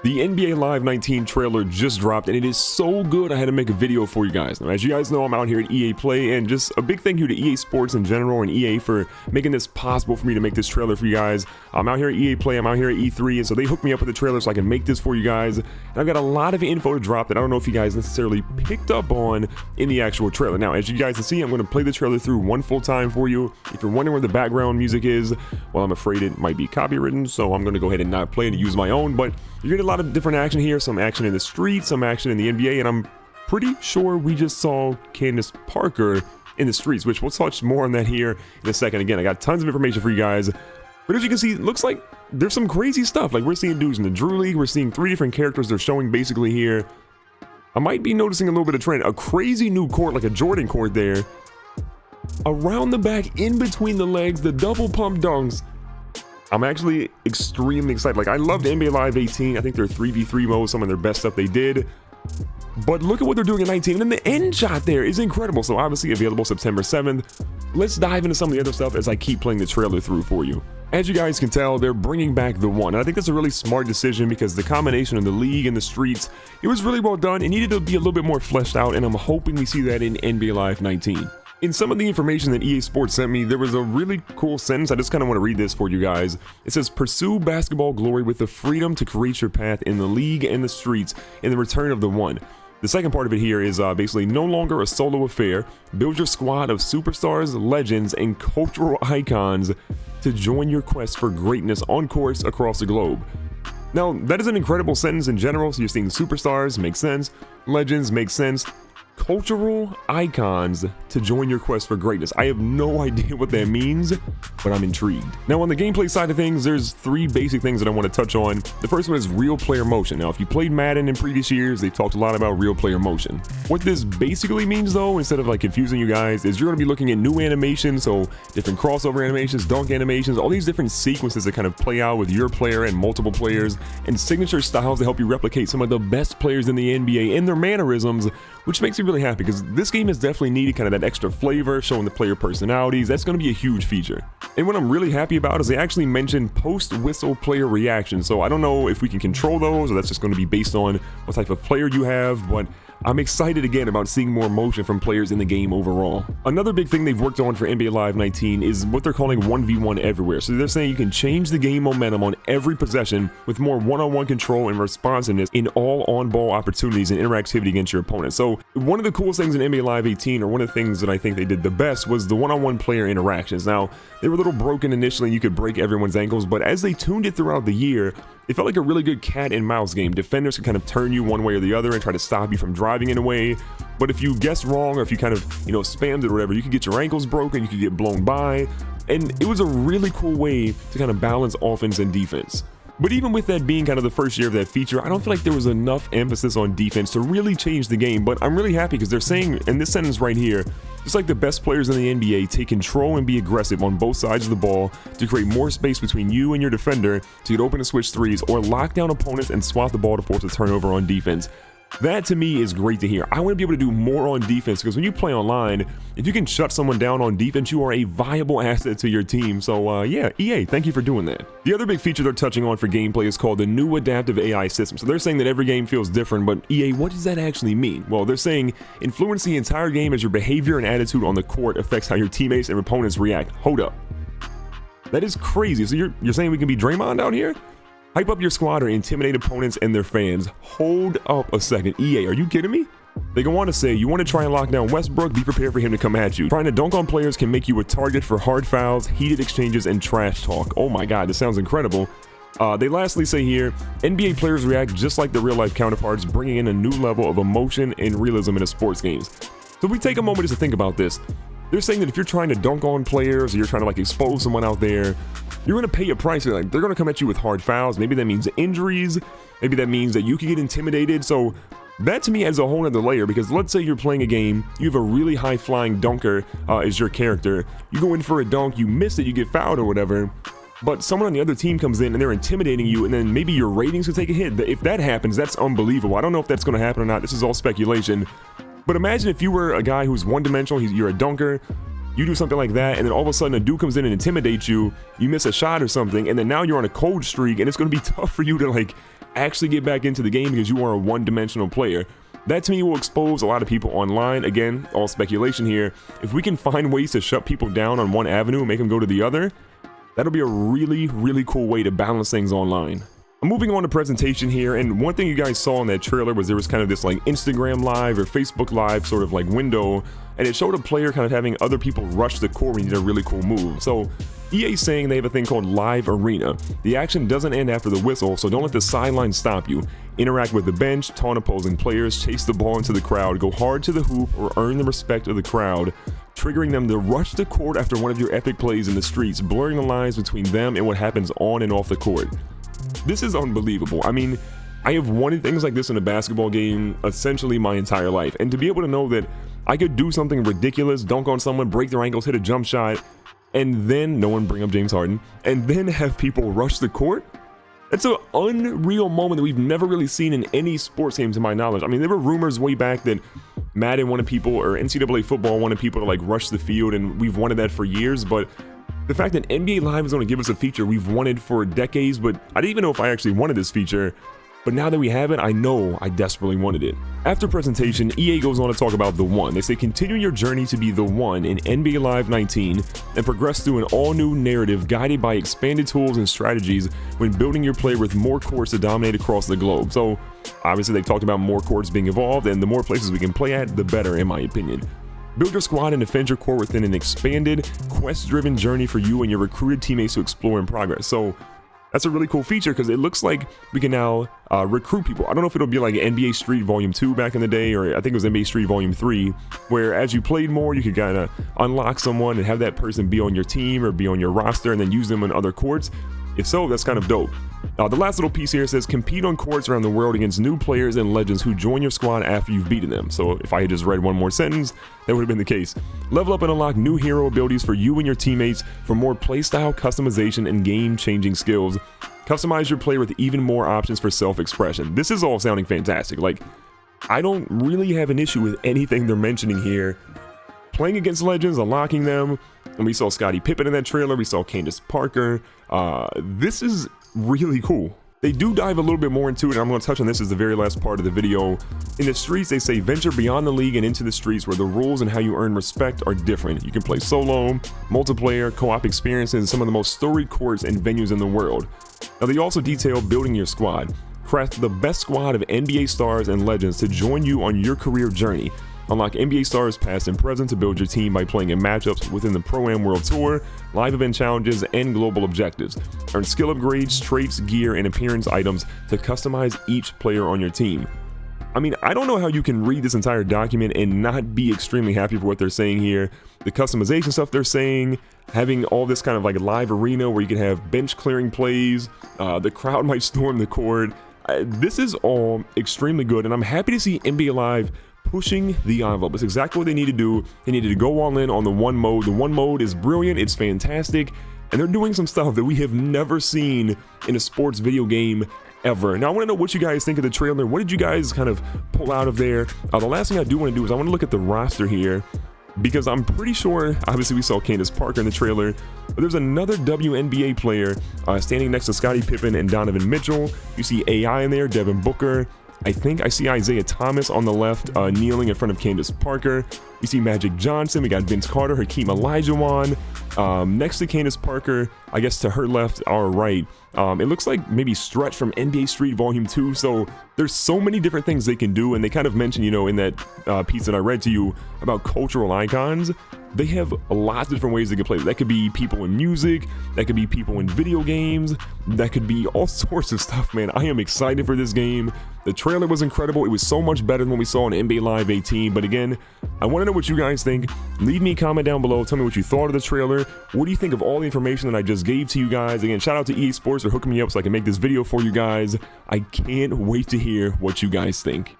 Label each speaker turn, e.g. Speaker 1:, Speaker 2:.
Speaker 1: The NBA Live 19 trailer just dropped, and it is so good I had to make a video for you guys. Now, as you guys know, I'm out here at EA Play, and just a big thank you to EA Sports in general and EA for making this possible for me to make this trailer for you guys. I'm out here at EA Play, I'm out here at E3, and so they hooked me up with the trailer so I can make this for you guys. And I've got a lot of info to drop that I don't know if you guys necessarily picked up on in the actual trailer. Now, as you guys can see, I'm going to play the trailer through one full time for you. If you're wondering where the background music is, well, I'm afraid it might be copywritten, so I'm going to go ahead and not play it and use my own, but you're getting a lot of different action here, some action in the streets, some action in the NBA, and I'm pretty sure we just saw Candace Parker in the streets, which we'll touch more on that here in a second. Again, I got tons of information for you guys, but as you can see, it looks like there's some crazy stuff. Like, we're seeing dudes in the Drew League, we're seeing 3 different characters they're showing basically here. I might be noticing a little bit of trend, a crazy new court, like a Jordan court there. Around the back, in between the legs, the double pump dunks. I'm actually extremely excited. Like, I loved NBA Live 18. I think their 3v3 mode, some of their best stuff they did. But look at what they're doing in 19. And then the end shot there is incredible. So obviously available September 7th. Let's dive into some of the other stuff as I keep playing the trailer through for you. As you guys can tell, they're bringing back the one. And I think that's a really smart decision because the combination of the league and the streets, it was really well done. It needed to be a little bit more fleshed out. And I'm hoping we see that in NBA Live 19. In some of the information that EA Sports sent me, there was a really cool sentence. I just kind of want to read this for you guys. It says, "Pursue basketball glory with the freedom to create your path in the league and the streets in the return of the one." The second part of it here is basically no longer a solo affair. Build your squad of superstars, legends, and cultural icons to join your quest for greatness on courts across the globe. Now, that is an incredible sentence in general. So you're seeing superstars, makes sense. Legends, makes sense. Cultural icons to join your quest for greatness. I have no idea what that means, but I'm intrigued. Now, on the gameplay side of things, there's 3 basic things that I want to touch on. The first one is real player motion. Now, if you played Madden in previous years, they've talked a lot about real player motion. What this basically means, though, instead of like confusing you guys, is you're going to be looking at new animations, so different crossover animations, dunk animations, all these different sequences that kind of play out with your player and multiple players, and signature styles to help you replicate some of the best players in the NBA and their mannerisms, which makes me really happy because this game has definitely needed kind of that extra flavor, showing the player personalities. That's going to be a huge feature. And what I'm really happy about is they actually mentioned post-whistle player reactions. So I don't know if we can control those or that's just going to be based on what type of player you have, but I'm excited again about seeing more motion from players in the game overall. Another big thing they've worked on for NBA Live 19 is what they're calling 1v1 everywhere. So they're saying you can change the game momentum on every possession with more one-on-one control and responsiveness in all on-ball opportunities and interactivity against your opponent. So one of the coolest things in NBA Live 18, or one of the things that I think they did the best, was the one-on-one player interactions. Now, they were a little broken initially, you could break everyone's ankles, but as they tuned it throughout the year, it felt like a really good cat and mouse game. Defenders could kind of turn you one way or the other and try to stop you from driving in a way. But if you guessed wrong or if you kind of, spammed it or whatever, you could get your ankles broken, you could get blown by. And it was a really cool way to kind of balance offense and defense. But even with that being kind of the first year of that feature, I don't feel like there was enough emphasis on defense to really change the game. But I'm really happy because they're saying in this sentence right here, just like the best players in the NBA, take control and be aggressive on both sides of the ball to create more space between you and your defender to get open and switch threes or lock down opponents and swat the ball to force a turnover on defense. That to me is great to hear. I want to be able to do more on defense because when you play online, if you can shut someone down on defense, you are a viable asset to your team. So yeah, EA, thank you for doing that. The other big feature they're touching on for gameplay is called the new adaptive AI system. So they're saying that every game feels different, but EA, what does that actually mean? Well, they're saying influence the entire game as your behavior and attitude on the court affects how your teammates and opponents react. Hold up. That is crazy. So you're saying we can be Draymond out here? Hype up your squad or intimidate opponents and their fans. Hold up a second. EA, are you kidding me? They go on to say, you want to try and lock down Westbrook, be prepared for him to come at you. Trying to dunk on players can make you a target for hard fouls, heated exchanges, and trash talk. Oh my God, this sounds incredible. They lastly say here, NBA players react just like their real-life counterparts, bringing in a new level of emotion and realism into sports games. So if we take a moment just to think about this, they're saying that if you're trying to dunk on players or you're trying to like expose someone out there, you're going to pay a price. Like, they're going to come at you with hard fouls. Maybe that means injuries. Maybe that means that you could get intimidated. So that to me adds a whole other layer because let's say you're playing a game, you have a really high flying dunker as your character. You go in for a dunk, you miss it, you get fouled or whatever. But someone on the other team comes in and they're intimidating you, and then maybe your ratings could take a hit. If that happens, that's unbelievable. I don't know if that's going to happen or not. This is all speculation. But imagine if you were a guy who's one-dimensional, you're a dunker, you do something like that, and then all of a sudden a dude comes in and intimidates you, you miss a shot or something, and then now you're on a cold streak, and it's going to be tough for you to like actually get back into the game because you are a one-dimensional player. That to me will expose a lot of people online. Again, all speculation here. If we can find ways to shut people down on one avenue and make them go to the other, that'll be a really, really cool way to balance things online. I'm moving on to presentation here, and one thing you guys saw in that trailer was there was kind of this like Instagram live or Facebook live sort of like window, and it showed a player kind of having other people rush the court when he did a really cool move. So EA saying they have a thing called Live Arena. The action doesn't end after the whistle, so don't let the sideline stop you. Interact with the bench, taunt opposing players, chase the ball into the crowd, go hard to the hoop, or earn the respect of the crowd, triggering them to rush the court after one of your epic plays in the streets, blurring the lines between them and what happens on and off the court. This is unbelievable. I mean, I have wanted things like this in a basketball game essentially my entire life, and to be able to know that I could do something ridiculous, dunk on someone, break their ankles, hit a jump shot, and then, no one bring up James Harden, and then have people rush the court? That's an unreal moment that we've never really seen in any sports game to my knowledge. I mean, there were rumors way back that Madden wanted people, or NCAA football wanted people to like rush the field, and we've wanted that for years, but the fact that NBA Live is going to give us a feature we've wanted for decades, but I didn't even know if I actually wanted this feature. But now that we have it, I know I desperately wanted it. After presentation, EA goes on to talk about The One. They say continue your journey to be The One in NBA Live 19 and progress through an all-new narrative guided by expanded tools and strategies when building your play with more courts to dominate across the globe. So obviously they talked about more courts being involved, and the more places we can play at, the better in my opinion. Build your squad and defend your core within an expanded, quest-driven journey for you and your recruited teammates to explore and progress. So that's a really cool feature because it looks like we can now recruit people. I don't know if it'll be like NBA Street Volume 2 back in the day, or I think it was NBA Street Volume 3, where as you played more, you could kind of unlock someone and have that person be on your team or be on your roster and then use them in other courts. If so, that's kind of dope. The last little piece here says compete on courts around the world against new players and legends who join your squad after you've beaten them. So if I had just read one more sentence, that would have been the case. Level up and unlock new hero abilities for you and your teammates for more playstyle customization and game-changing skills. Customize your play with even more options for self-expression. This is all sounding fantastic. Like, I don't really have an issue with anything they're mentioning here. Playing against legends, unlocking them, and we saw Scottie Pippen in that trailer, we saw Candace Parker. This is really cool. They do dive a little bit more into it, and I'm going to touch on this as the very last part of the video. In the streets, they say venture beyond the league and into the streets where the rules and how you earn respect are different. You can play solo, multiplayer, co-op experiences in some of the most storied courts and venues in the world. Now, they also detail building your squad. Craft the best squad of NBA stars and legends to join you on your career journey. Unlock NBA stars past and present to build your team by playing in matchups within the Pro-Am World Tour, live event challenges, and global objectives. Earn skill upgrades, traits, gear, and appearance items to customize each player on your team. I mean, I don't know how you can read this entire document and not be extremely happy for what they're saying here. The customization stuff they're saying, having all this kind of like live arena where you can have bench clearing plays, the crowd might storm the court. This is all extremely good, and I'm happy to see NBA Live pushing the envelope. It's exactly what they need to do. They needed to go all in on the one mode. The one mode is brilliant, it's fantastic, and they're doing some stuff that we have never seen in a sports video game ever. Now I want to know what you guys think of the trailer. What did you guys kind of pull out of there? The last thing I do want to do is I want to look at the roster here, because I'm pretty sure, obviously we saw Candace Parker in the trailer, but there's another WNBA player standing next to Scottie Pippen and Donovan Mitchell. You see AI in there, Devin Booker. I think I see Isaiah Thomas on the left kneeling in front of Candace Parker. You see Magic Johnson. We got Vince Carter, Hakeem Olajuwon. Next to Candace Parker, I guess to her left, our right, it looks like maybe Stretch from NBA Street Volume 2. So there's so many different things they can do. And they kind of mentioned, you know, in that piece that I read to you about cultural icons, they have lots of different ways they can play. That could be people in music, that could be people in video games, that could be all sorts of stuff, man. I am excited for this game. The trailer was incredible. It was so much better than what we saw in NBA Live 18. But again, I want to know what you guys think. Leave me a comment down below. Tell me what you thought of the trailer. What do you think of all the information that I just gave to you guys? Again, shout out to EA Sports for hooking me up so I can make this video for you guys. I can't wait to hear what you guys think.